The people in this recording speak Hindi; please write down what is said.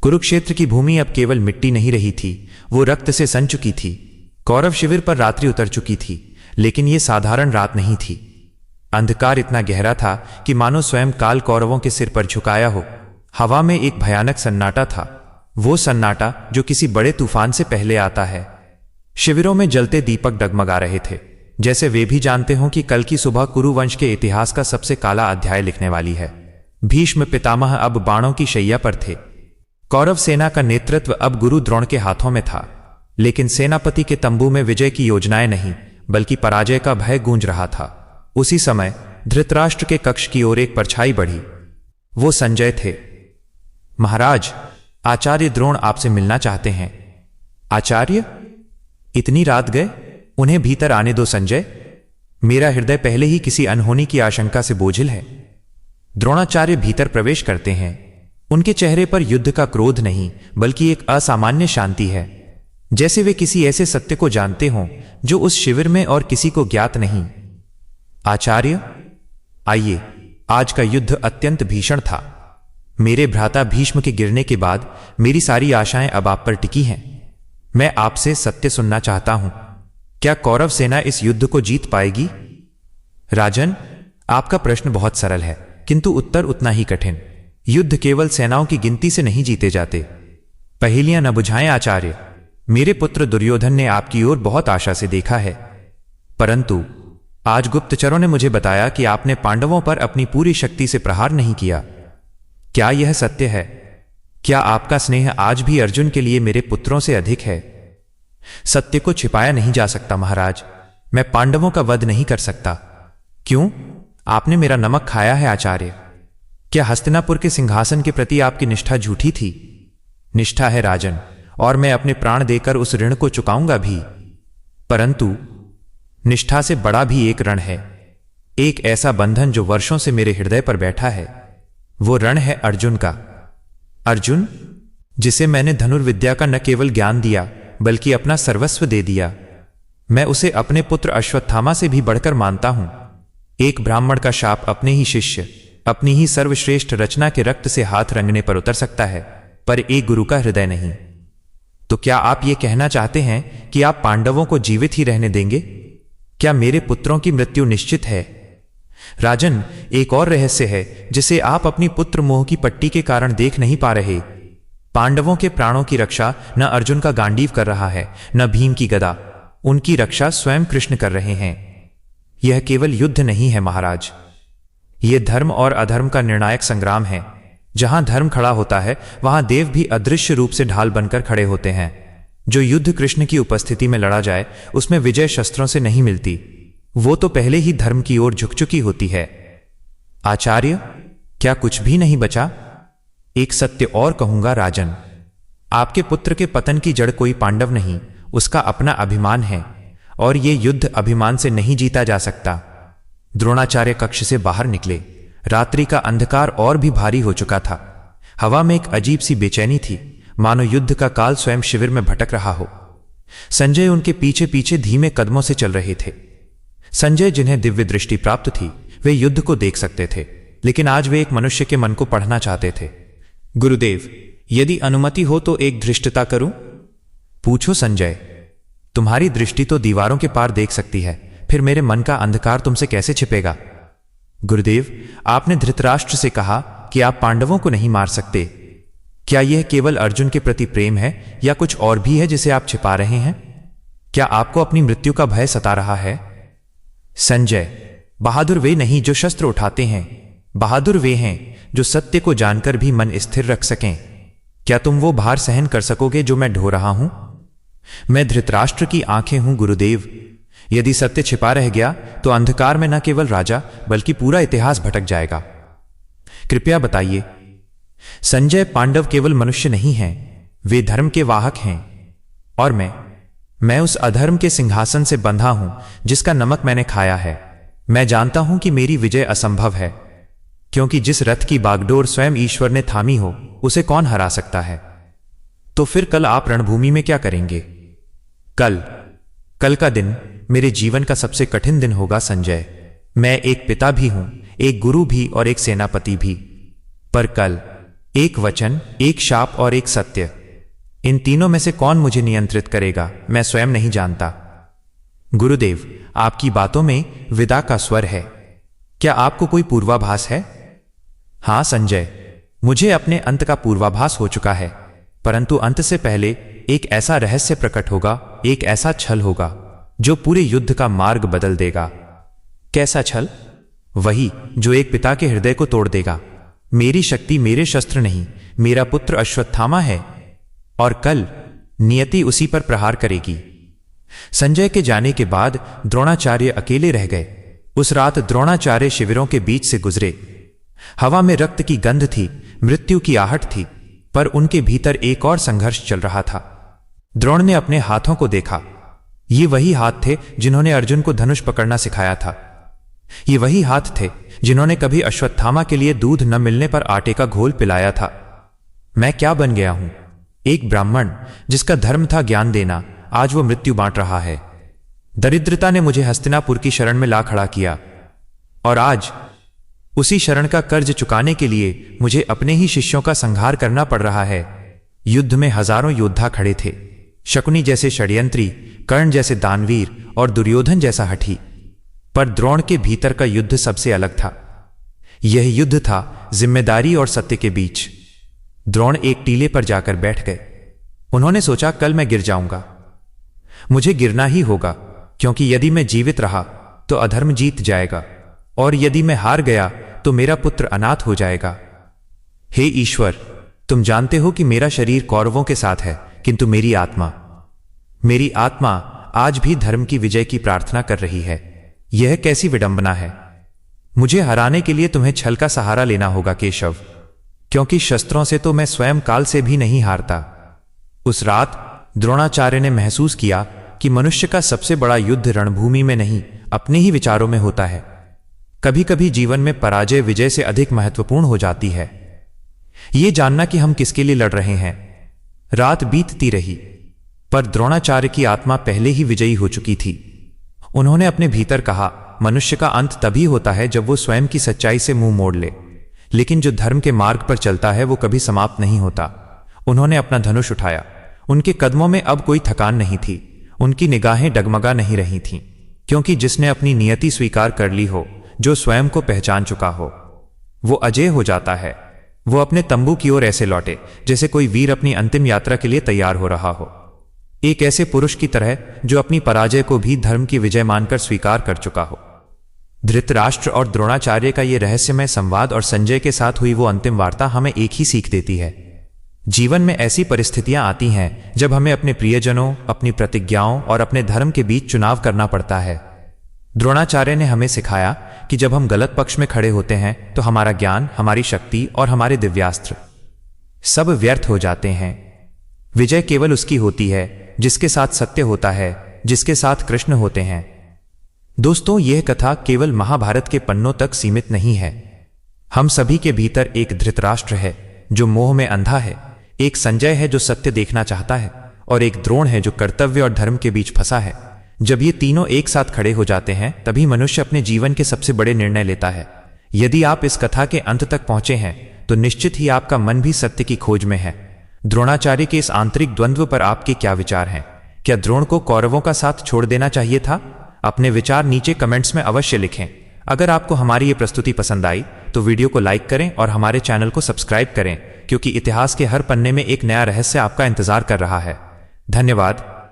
कुरुक्षेत्र की भूमि अब केवल मिट्टी नहीं रही थी, वो रक्त से सन चुकी थी। कौरव शिविर पर रात्रि उतर चुकी थी, लेकिन ये साधारण रात नहीं थी। अंधकार इतना गहरा था कि मानो स्वयं काल कौरवों के सिर पर झुकाया हो। हवा में एक भयानक सन्नाटा था, वो सन्नाटा जो किसी बड़े तूफान से पहले आता है। शिविरों में जलते दीपक डगमगा रहे थे, जैसे वे भी जानते हों कि कल की सुबह कुरुवंश के इतिहास का सबसे काला अध्याय लिखने वाली है। भीष्म पितामह अब बाणों की शैया पर थे। कौरव सेना का नेतृत्व अब गुरु द्रोण के हाथों में था, लेकिन सेनापति के तंबू में विजय की योजनाएं नहीं, बल्कि पराजय का भय गूंज रहा था। उसी समय धृतराष्ट्र के कक्ष की ओर एक परछाई बढ़ी। वो संजय थे। महाराज, आचार्य द्रोण आपसे मिलना चाहते हैं। आचार्य? इतनी रात गए? उन्हें भीतर आने दो संजय। मेरा हृदय पहले ही किसी अनहोनी की आशंका से बोझिल है। द्रोणाचार्य भीतर प्रवेश करते हैं। उनके चेहरे पर युद्ध का क्रोध नहीं, बल्कि एक असामान्य शांति है, जैसे वे किसी ऐसे सत्य को जानते हों जो उस शिविर में और किसी को ज्ञात नहीं। आचार्य, आइए। आज का युद्ध अत्यंत भीषण था। मेरे भ्राता भीष्म के गिरने के बाद मेरी सारी आशाएं अब आप पर टिकी हैं। मैं आपसे सत्य सुनना चाहता हूं। क्या कौरव सेना इस युद्ध को जीत पाएगी? राजन, आपका प्रश्न बहुत सरल है, किंतु उत्तर उतना ही कठिन। युद्ध केवल सेनाओं की गिनती से नहीं जीते जाते। पहेलियां न बुझाएं आचार्य। मेरे पुत्र दुर्योधन ने आपकी ओर बहुत आशा से देखा है, परंतु आज गुप्तचरों ने मुझे बताया कि आपने पांडवों पर अपनी पूरी शक्ति से प्रहार नहीं किया। क्या यह सत्य है? क्या आपका स्नेह आज भी अर्जुन के लिए मेरे पुत्रों से अधिक है? सत्य को छिपाया नहीं जा सकता महाराज। मैं पांडवों का वध नहीं कर सकता। क्यों? आपने मेरा नमक खाया है आचार्य। क्या हस्तिनापुर के सिंहासन के प्रति आपकी निष्ठा झूठी थी? निष्ठा है राजन, और मैं अपने प्राण देकर उस ऋण को चुकाऊंगा भी। परंतु निष्ठा से बड़ा भी एक ऋण है, एक ऐसा बंधन जो वर्षों से मेरे हृदय पर बैठा है। वो ऋण है अर्जुन का। अर्जुन, जिसे मैंने धनुर्विद्या का न केवल ज्ञान दिया, बल्कि अपना सर्वस्व दे दिया। मैं उसे अपने पुत्र अश्वत्थामा से भी बढ़कर मानता हूं। एक ब्राह्मण का शाप अपने ही शिष्य, अपनी ही सर्वश्रेष्ठ रचना के रक्त से हाथ रंगने पर उतर सकता है, पर एक गुरु का हृदय नहीं। तो क्या आप ये कहना चाहते हैं कि आप पांडवों को जीवित ही रहने देंगे? क्या मेरे पुत्रों की मृत्यु निश्चित है? राजन, एक और रहस्य है जिसे आप अपनी पुत्र मोह की पट्टी के कारण देख नहीं पा रहे। पांडवों के प्राणों की रक्षा न अर्जुन का गांडीव कर रहा है, न भीम की गदा। उनकी रक्षा स्वयं कृष्ण कर रहे हैं। यह केवल युद्ध नहीं है महाराज, यह धर्म और अधर्म का निर्णायक संग्राम है। जहां धर्म खड़ा होता है, वहां देव भी अदृश्य रूप से ढाल बनकर खड़े होते हैं। जो युद्ध कृष्ण की उपस्थिति में लड़ा जाए, उसमें विजय शस्त्रों से नहीं मिलती, वो तो पहले ही धर्म की ओर झुक चुकी होती है। आचार्य, क्या कुछ भी नहीं बचा? एक सत्य और कहूंगा राजन, आपके पुत्र के पतन की जड़ कोई पांडव नहीं, उसका अपना अभिमान है, और ये युद्ध अभिमान से नहीं जीता जा सकता। द्रोणाचार्य कक्ष से बाहर निकले। रात्रि का अंधकार और भी भारी हो चुका था। हवा में एक अजीब सी बेचैनी थी, मानो युद्ध का काल स्वयं शिविर में भटक रहा हो। संजय उनके पीछे पीछे धीमे कदमों से चल रहे थे। संजय, जिन्हें दिव्य दृष्टि प्राप्त थी, वे युद्ध को देख सकते थे, लेकिन आज वे एक मनुष्य के मन को पढ़ना चाहते थे। गुरुदेव, यदि अनुमति हो तो एक धृष्टता करूं? पूछो संजय। तुम्हारी दृष्टि तो दीवारों के पार देख सकती है, फिर मेरे मन का अंधकार तुमसे कैसे छिपेगा? गुरुदेव, आपने धृतराष्ट्र से कहा कि आप पांडवों को नहीं मार सकते। क्या यह केवल अर्जुन के प्रति प्रेम है, या कुछ और भी है जिसे आप छिपा रहे हैं? क्या आपको अपनी मृत्यु का भय सता रहा है? संजय, बहादुर वे नहीं जो शस्त्र उठाते हैं, बहादुर वे हैं जो सत्य को जानकर भी मन स्थिर रख सकें। क्या तुम वो भार सहन कर सकोगे जो मैं ढो रहा हूं? मैं धृतराष्ट्र की आंखें हूं गुरुदेव। यदि सत्य छिपा रह गया तो अंधकार में न केवल राजा बल्कि पूरा इतिहास भटक जाएगा। कृपया बताइए। संजय, पांडव केवल मनुष्य नहीं हैं, वे धर्म के वाहक हैं, और मैं उस अधर्म के सिंहासन से बंधा हूं जिसका नमक मैंने खाया है। मैं जानता हूं कि मेरी विजय असंभव है, क्योंकि जिस रथ की बागडोर स्वयं ईश्वर ने थामी हो, उसे कौन हरा सकता है? तो फिर कल आप रणभूमि में क्या करेंगे? कल का दिन मेरे जीवन का सबसे कठिन दिन होगा संजय। मैं एक पिता भी हूं, एक गुरु भी और एक सेनापति भी। पर कल एक वचन, एक शाप और एक सत्य। इन तीनों में से कौन मुझे नियंत्रित करेगा, मैं स्वयं नहीं जानता। गुरुदेव, आपकी बातों में विदा का स्वर है। क्या आपको कोई पूर्वाभास है? हां संजय, मुझे अपने अंत का पूर्वाभास हो चुका है, परंतु अंत से पहले एक ऐसा रहस्य प्रकट होगा, एक ऐसा छल होगा जो पूरे युद्ध का मार्ग बदल देगा। कैसा छल? वही जो एक पिता के हृदय को तोड़ देगा। मेरी शक्ति मेरे शस्त्र नहीं, मेरा पुत्र अश्वत्थामा है, और कल नियति उसी पर प्रहार करेगी। संजय के जाने के बाद द्रोणाचार्य अकेले रह गए। उस रात द्रोणाचार्य शिविरों के बीच से गुजरे। हवा में रक्त की गंध थी, मृत्यु की आहट थी, पर उनके भीतर एक और संघर्ष चल रहा था। द्रोण ने अपने हाथों को देखा। ये वही हाथ थे जिन्होंने अर्जुन को धनुष पकड़ना सिखाया था। ये वही हाथ थे जिन्होंने कभी अश्वत्थामा के लिए दूध न मिलने पर आटे का घोल पिलाया था। मैं क्या बन गया हूं? एक ब्राह्मण जिसका धर्म था ज्ञान देना, आज वो मृत्यु बांट रहा है। दरिद्रता ने मुझे हस्तिनापुर की शरण में ला खड़ा किया, और आज उसी शरण का कर्ज चुकाने के लिए मुझे अपने ही शिष्यों का संहार करना पड़ रहा है। युद्ध में हजारों योद्धा खड़े थे, शकुनी जैसे षड्यंत्री, कर्ण जैसे दानवीर और दुर्योधन जैसा हठी, पर द्रोण के भीतर का युद्ध सबसे अलग था। यह युद्ध था जिम्मेदारी और सत्य के बीच। द्रोण एक टीले पर जाकर बैठ गए। उन्होंने सोचा, कल मैं गिर जाऊंगा, मुझे गिरना ही होगा, क्योंकि यदि मैं जीवित रहा तो अधर्म जीत जाएगा, और यदि मैं हार गया तो मेरा पुत्र अनाथ हो जाएगा। हे ईश्वर, तुम जानते हो कि मेरा शरीर कौरवों के साथ है, किंतु मेरी आत्मा आज भी धर्म की विजय की प्रार्थना कर रही है। यह कैसी विडंबना है। मुझे हराने के लिए तुम्हें छल का सहारा लेना होगा केशव, क्योंकि शस्त्रों से तो मैं स्वयं काल से भी नहीं हारता। उस रात द्रोणाचार्य ने महसूस किया कि मनुष्य का सबसे बड़ा युद्ध रणभूमि में नहीं, अपने ही विचारों में होता है। कभी कभी जीवन में पराजय विजय से अधिक महत्वपूर्ण हो जाती है। यह जानना कि हम किसके लिए लड़ रहे हैं। रात बीतती रही, पर द्रोणाचार्य की आत्मा पहले ही विजयी हो चुकी थी। उन्होंने अपने भीतर कहा, मनुष्य का अंत तभी होता है जब वो स्वयं की सच्चाई से मुंह मोड़ ले, लेकिन जो धर्म के मार्ग पर चलता है वो कभी समाप्त नहीं होता। उन्होंने अपना धनुष उठाया। उनके कदमों में अब कोई थकान नहीं थी, उनकी निगाहें डगमगा नहीं रही थीं, क्योंकि जिसने अपनी नियति स्वीकार कर ली हो, जो स्वयं को पहचान चुका हो, वो अजय हो जाता है। वो अपने तंबू की ओर ऐसे लौटे जैसे कोई वीर अपनी अंतिम यात्रा के लिए तैयार हो रहा हो, एक ऐसे पुरुष की तरह जो अपनी पराजय को भी धर्म की विजय मानकर स्वीकार कर चुका हो। धृतराष्ट्र और द्रोणाचार्य का यह रहस्यमय संवाद और संजय के साथ हुई वो अंतिम वार्ता हमें एक ही सीख देती है। जीवन में ऐसी परिस्थितियां आती हैं जब हमें अपने प्रियजनों, अपनी प्रतिज्ञाओं और अपने धर्म के बीच चुनाव करना पड़ता है। द्रोणाचार्य ने हमें सिखाया कि जब हम गलत पक्ष में खड़े होते हैं तो हमारा ज्ञान, हमारी शक्ति और हमारे दिव्यास्त्र सब व्यर्थ हो जाते हैं। विजय केवल उसकी होती है जिसके साथ सत्य होता है, जिसके साथ कृष्ण होते हैं। दोस्तों, यह कथा केवल महाभारत के पन्नों तक सीमित नहीं है। हम सभी के भीतर एक धृतराष्ट्र है जो मोह में अंधा है, एक संजय है जो सत्य देखना चाहता है, और एक द्रोण है जो कर्तव्य और धर्म के बीच फंसा है। जब ये तीनों एक साथ खड़े हो जाते हैं तभी मनुष्य अपने जीवन के सबसे बड़े निर्णय लेता है। यदि आप इस कथा के अंत तक पहुंचे हैं तो निश्चित ही आपका मन भी सत्य की खोज में है। द्रोणाचार्य के इस आंतरिक द्वंद्व पर आपके क्या विचार हैं? क्या द्रोण को कौरवों का साथ छोड़ देना चाहिए था? अपने विचार नीचे कमेंट्स में अवश्य लिखें। अगर आपको हमारी ये प्रस्तुति पसंद आई तो वीडियो को लाइक करें और हमारे चैनल को सब्सक्राइब करें, क्योंकि इतिहास के हर पन्ने में एक नया रहस्य आपका इंतजार कर रहा है। धन्यवाद।